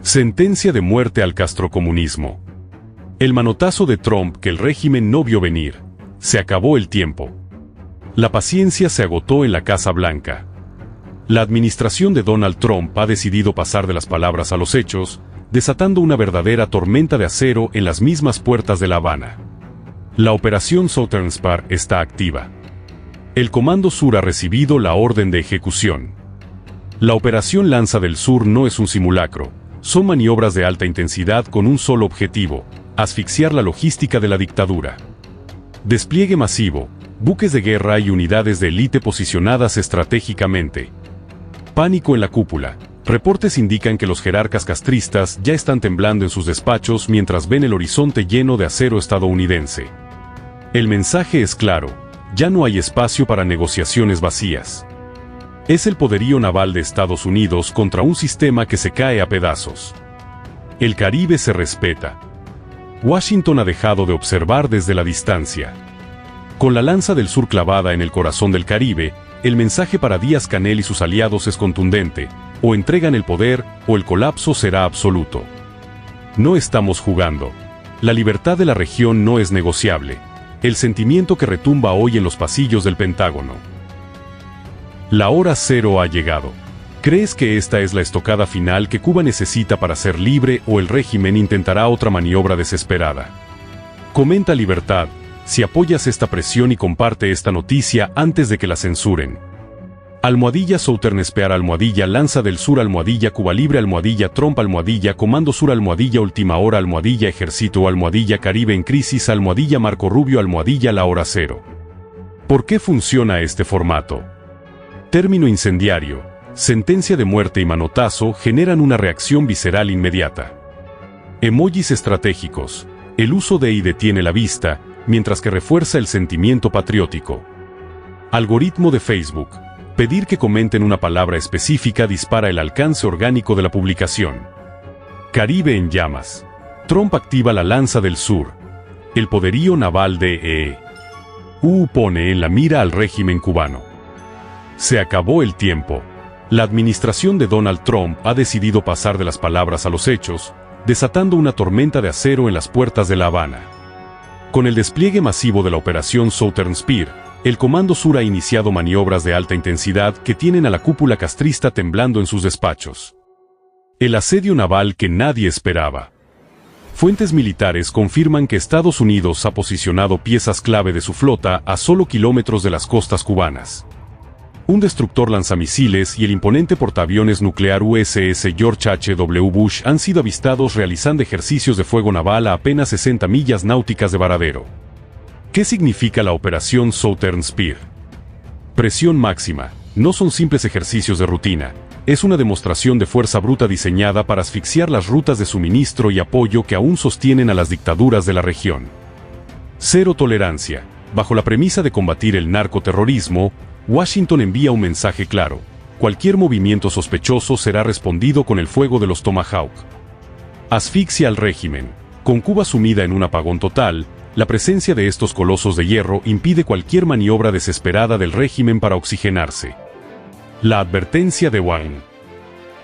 Sentencia de muerte al castrocomunismo. El manotazo de Trump que el régimen no vio venir. Se acabó el tiempo. La paciencia se agotó en la Casa Blanca. La administración de Donald Trump ha decidido pasar de las palabras a los hechos, desatando una verdadera tormenta de acero en las mismas puertas de La Habana. La operación Southern Spear está activa. El Comando Sur ha recibido la orden de ejecución. La operación Lanza del Sur no es un simulacro, son maniobras de alta intensidad con un solo objetivo: asfixiar la logística de la dictadura. Despliegue masivo, buques de guerra y unidades de élite posicionadas estratégicamente. Pánico en la cúpula. Reportes indican que los jerarcas castristas ya están temblando en sus despachos mientras ven el horizonte lleno de acero estadounidense. El mensaje es claro: ya no hay espacio para negociaciones vacías. Es el poderío naval de Estados Unidos contra un sistema que se cae a pedazos. El Caribe se respeta. Washington ha dejado de observar desde la distancia. Con la Lanza del Sur clavada en el corazón del Caribe, el mensaje para Díaz-Canel y sus aliados es contundente: o entregan el poder, o el colapso será absoluto. No estamos jugando. La libertad de la región no es negociable. El sentimiento que retumba hoy en los pasillos del Pentágono. La hora cero ha llegado. ¿Crees que esta es la estocada final que Cuba necesita para ser libre, o el régimen intentará otra maniobra desesperada? Comenta Libertad si apoyas esta presión y comparte esta noticia antes de que la censuren. Almohadilla Southern Spear, almohadilla Lanza del Sur, almohadilla Cuba Libre, almohadilla Trump, almohadilla Comando Sur, almohadilla Última Hora, almohadilla Ejército, almohadilla Caribe en crisis, almohadilla Marco Rubio, almohadilla La Hora Cero. ¿Por qué funciona este formato? Término incendiario, sentencia de muerte y manotazo generan una reacción visceral inmediata. Emojis estratégicos, el uso de y detiene la vista, mientras que refuerza el sentimiento patriótico. Algoritmo de Facebook, pedir que comenten una palabra específica dispara el alcance orgánico de la publicación. Caribe en llamas. Trump activa la Lanza del Sur. El poderío naval de EU pone en la mira al régimen cubano. Se acabó el tiempo. La administración de Donald Trump ha decidido pasar de las palabras a los hechos, desatando una tormenta de acero en las puertas de La Habana. Con el despliegue masivo de la operación Southern Spear, el Comando Sur ha iniciado maniobras de alta intensidad que tienen a la cúpula castrista temblando en sus despachos. El asedio naval que nadie esperaba. Fuentes militares confirman que Estados Unidos ha posicionado piezas clave de su flota a solo kilómetros de las costas cubanas. Un destructor lanzamisiles y el imponente portaaviones nuclear USS George H.W. Bush han sido avistados realizando ejercicios de fuego naval a apenas 60 millas náuticas de varadero. ¿Qué significa la operación Southern Spear? Presión máxima. No son simples ejercicios de rutina, es una demostración de fuerza bruta diseñada para asfixiar las rutas de suministro y apoyo que aún sostienen a las dictaduras de la región. Cero tolerancia. Bajo la premisa de combatir el narcoterrorismo, Washington envía un mensaje claro: cualquier movimiento sospechoso será respondido con el fuego de los Tomahawk. Asfixia al régimen. Con Cuba sumida en un apagón total, la presencia de estos colosos de hierro impide cualquier maniobra desesperada del régimen para oxigenarse. La advertencia de Wayne.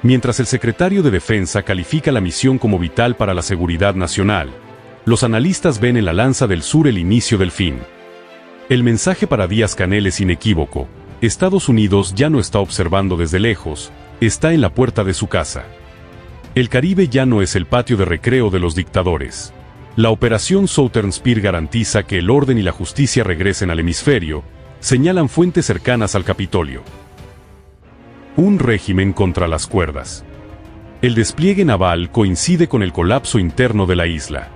Mientras el secretario de Defensa califica la misión como vital para la seguridad nacional, los analistas ven en la Lanza del Sur el inicio del fin. El mensaje para Díaz-Canel es inequívoco: Estados Unidos ya no está observando desde lejos, está en la puerta de su casa. El Caribe ya no es el patio de recreo de los dictadores. La operación Southern Spear garantiza que el orden y la justicia regresen al hemisferio, señalan fuentes cercanas al Capitolio. Un régimen contra las cuerdas. El despliegue naval coincide con el colapso interno de la isla.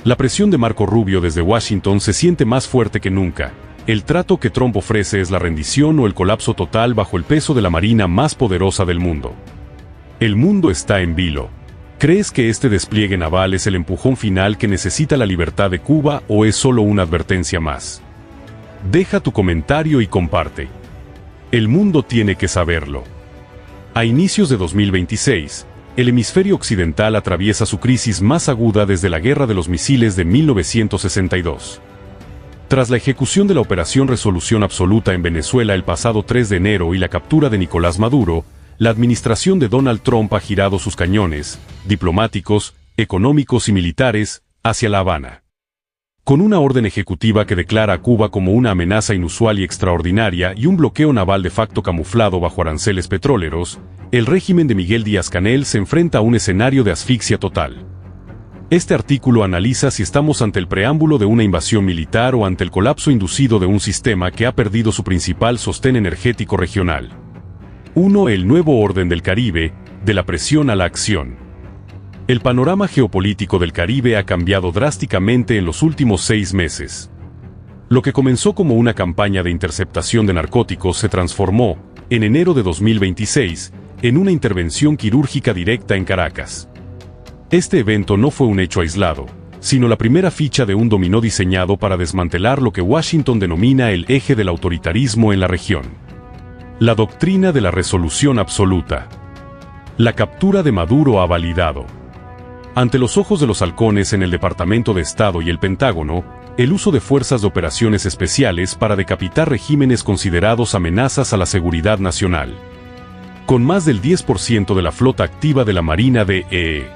La presión de Marco Rubio desde Washington se siente más fuerte que nunca. El trato que Trump ofrece es la rendición o el colapso total bajo el peso de la marina más poderosa del mundo. El mundo está en vilo. ¿Crees que este despliegue naval es el empujón final que necesita la libertad de Cuba o es solo una advertencia más? Deja tu comentario y comparte. El mundo tiene que saberlo. A inicios de 2026, el hemisferio occidental atraviesa su crisis más aguda desde la Guerra de los Misiles de 1962. Tras la ejecución de la Operación Resolución Absoluta en Venezuela el pasado 3 de enero y la captura de Nicolás Maduro, la administración de Donald Trump ha girado sus cañones, diplomáticos, económicos y militares, hacia La Habana. Con una orden ejecutiva que declara a Cuba como una amenaza inusual y extraordinaria y un bloqueo naval de facto camuflado bajo aranceles petroleros, el régimen de Miguel Díaz-Canel se enfrenta a un escenario de asfixia total. Este artículo analiza si estamos ante el preámbulo de una invasión militar o ante el colapso inducido de un sistema que ha perdido su principal sostén energético regional. 1. El nuevo orden del Caribe, de la presión a la acción. El panorama geopolítico del Caribe ha cambiado drásticamente en los últimos 6 meses. Lo que comenzó como una campaña de interceptación de narcóticos se transformó, en enero de 2026, en una intervención quirúrgica directa en Caracas. Este evento no fue un hecho aislado, sino la primera ficha de un dominó diseñado para desmantelar lo que Washington denomina el eje del autoritarismo en la región. La doctrina de la resolución absoluta. La captura de Maduro ha validado. Ante los ojos de los halcones en el Departamento de Estado y el Pentágono, el uso de fuerzas de operaciones especiales para decapitar regímenes considerados amenazas a la seguridad nacional. Con más del 10% de la flota activa de la Marina de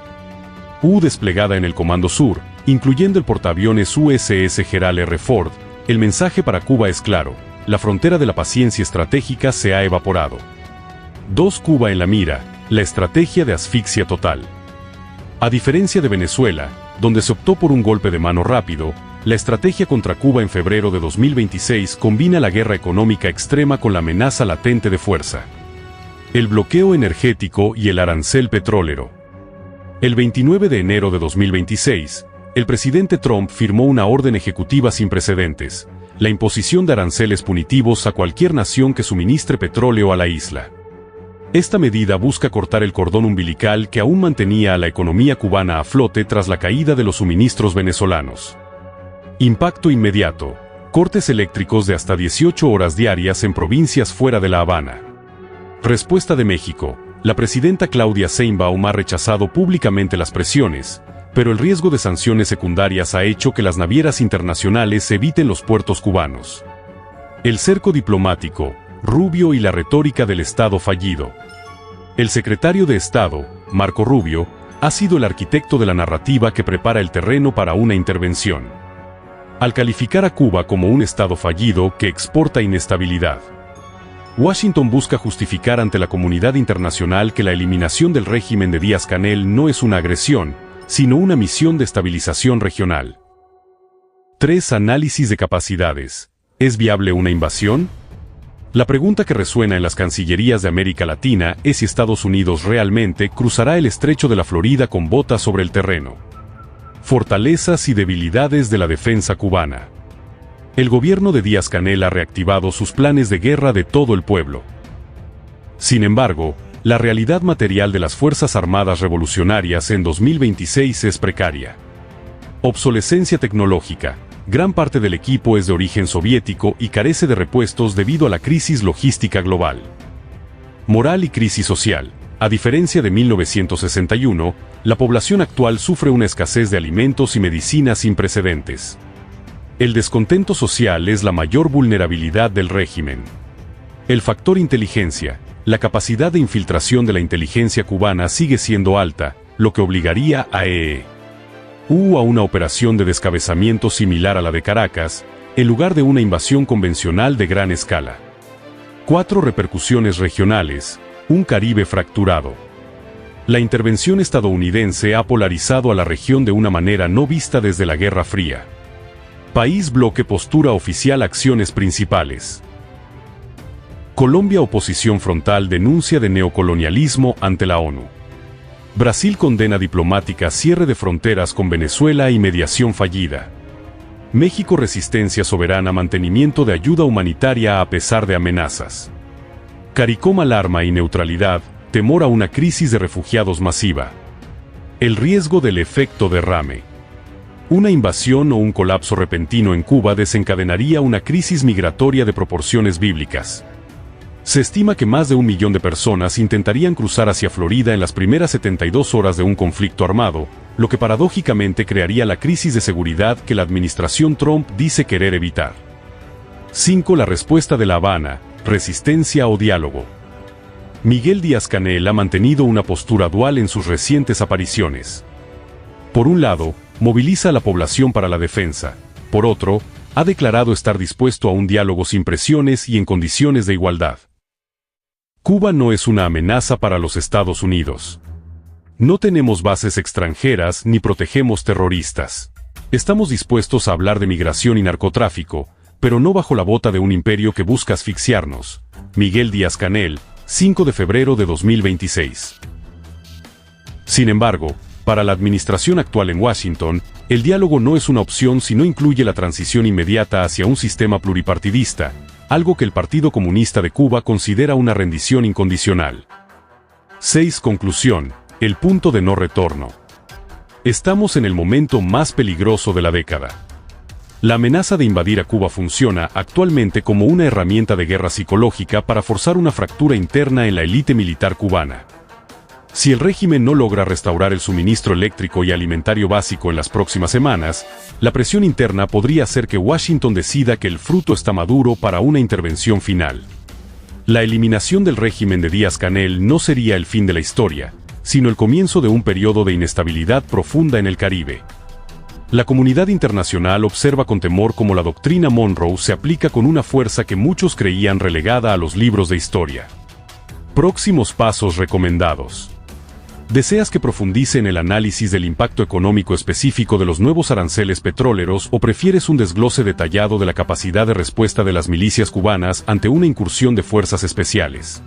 EU desplegada en el Comando Sur, incluyendo el portaaviones USS Gerald R. Ford, el mensaje para Cuba es claro: la frontera de la paciencia estratégica se ha evaporado. 2. Cuba en la mira, la estrategia de asfixia total. A diferencia de Venezuela, donde se optó por un golpe de mano rápido, la estrategia contra Cuba en febrero de 2026 combina la guerra económica extrema con la amenaza latente de fuerza. El bloqueo energético y el arancel petrolero. El 29 de enero de 2026, el presidente Trump firmó una orden ejecutiva sin precedentes: la imposición de aranceles punitivos a cualquier nación que suministre petróleo a la isla. Esta medida busca cortar el cordón umbilical que aún mantenía a la economía cubana a flote tras la caída de los suministros venezolanos. Impacto inmediato: cortes eléctricos de hasta 18 horas diarias en provincias fuera de La Habana. Respuesta de México: la presidenta Claudia Sheinbaum ha rechazado públicamente las presiones, pero el riesgo de sanciones secundarias ha hecho que las navieras internacionales eviten los puertos cubanos. El cerco diplomático, Rubio y la retórica del Estado fallido. El secretario de Estado, Marco Rubio, ha sido el arquitecto de la narrativa que prepara el terreno para una intervención. Al calificar a Cuba como un Estado fallido que exporta inestabilidad, Washington busca justificar ante la comunidad internacional que la eliminación del régimen de Díaz-Canel no es una agresión, sino una misión de estabilización regional. 3. Análisis de capacidades. ¿Es viable una invasión? La pregunta que resuena en las cancillerías de América Latina es si Estados Unidos realmente cruzará el estrecho de la Florida con botas sobre el terreno. Fortalezas y debilidades de la defensa cubana. El gobierno de Díaz-Canel ha reactivado sus planes de guerra de todo el pueblo. Sin embargo, la realidad material de las Fuerzas Armadas Revolucionarias en 2026 es precaria. Obsolescencia tecnológica. Gran parte del equipo es de origen soviético y carece de repuestos debido a la crisis logística global. Moral y crisis social. A diferencia de 1961, la población actual sufre una escasez de alimentos y medicinas sin precedentes. El descontento social es la mayor vulnerabilidad del régimen. El factor inteligencia. La capacidad de infiltración de la inteligencia cubana sigue siendo alta, lo que obligaría a una operación de descabezamiento similar a la de Caracas, en lugar de una invasión convencional de gran escala. 4. Repercusiones regionales. Un Caribe fracturado. La intervención estadounidense ha polarizado a la región de una manera no vista desde la Guerra Fría. País bloque postura oficial acciones principales. Colombia oposición frontal denuncia de neocolonialismo ante la ONU. Brasil condena diplomática cierre de fronteras con Venezuela y mediación fallida. México resistencia soberana mantenimiento de ayuda humanitaria a pesar de amenazas. CARICOM alarma y neutralidad, temor a una crisis de refugiados masiva. El riesgo del efecto derrame. Una invasión o un colapso repentino en Cuba desencadenaría una crisis migratoria de proporciones bíblicas. Se estima que más de 1 millón de personas intentarían cruzar hacia Florida en las primeras 72 horas de un conflicto armado, lo que paradójicamente crearía la crisis de seguridad que la administración Trump dice querer evitar. 5. La respuesta de La Habana, resistencia o diálogo. Miguel Díaz-Canel ha mantenido una postura dual en sus recientes apariciones. Por un lado, moviliza a la población para la defensa. Por otro, ha declarado estar dispuesto a un diálogo sin presiones y en condiciones de igualdad. Cuba no es una amenaza para los Estados Unidos. No tenemos bases extranjeras ni protegemos terroristas. Estamos dispuestos a hablar de migración y narcotráfico, pero no bajo la bota de un imperio que busca asfixiarnos. Miguel Díaz-Canel, 5 de febrero de 2026. Sin embargo, para la administración actual en Washington, el diálogo no es una opción si no incluye la transición inmediata hacia un sistema pluripartidista, algo que el Partido Comunista de Cuba considera una rendición incondicional. 6. Conclusión: el punto de no retorno. Estamos en el momento más peligroso de la década. La amenaza de invadir a Cuba funciona actualmente como una herramienta de guerra psicológica para forzar una fractura interna en la élite militar cubana. Si el régimen no logra restaurar el suministro eléctrico y alimentario básico en las próximas semanas, la presión interna podría hacer que Washington decida que el fruto está maduro para una intervención final. La eliminación del régimen de Díaz-Canel no sería el fin de la historia, sino el comienzo de un periodo de inestabilidad profunda en el Caribe. La comunidad internacional observa con temor cómo la doctrina Monroe se aplica con una fuerza que muchos creían relegada a los libros de historia. Próximos pasos recomendados. ¿Deseas que profundice en el análisis del impacto económico específico de los nuevos aranceles petroleros o prefieres un desglose detallado de la capacidad de respuesta de las milicias cubanas ante una incursión de fuerzas especiales?